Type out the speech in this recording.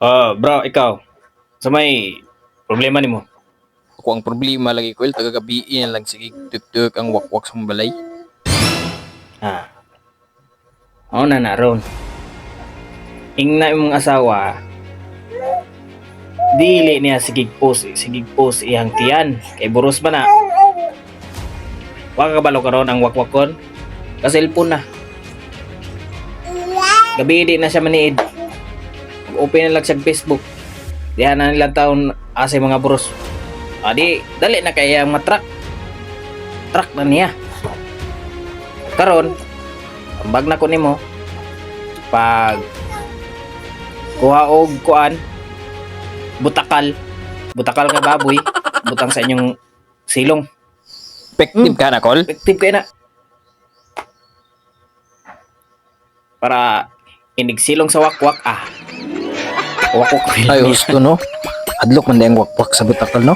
Bro, ikaw. Sa may problema nimo. Ako ang problema lagi ko, taga-gabiin lang sige tuk ang wakwak sa balay. Ah, ako na naron. Ingna imong asawa, dili niya sigig post iyang tiyan. Kay buros ba na? Wa ka kabalo karon ang wakwakon? Kaselfon na. Gabi di na siya maniid. Open na lang sa Facebook. Diyan na nilang taon asay mga buros. Di, dali na kaya ang matrak. Truck na niya. Karon, ambag na ko nimo. Pag kuha og kuan, butakal nga baboy, butang sa inyong silong. Effective ka na, Col? Effective kayo na. Para inig silong sa wakwak, wakwak ko Ay, gusto no? Adlok man din ang wakwak sa butakal, no?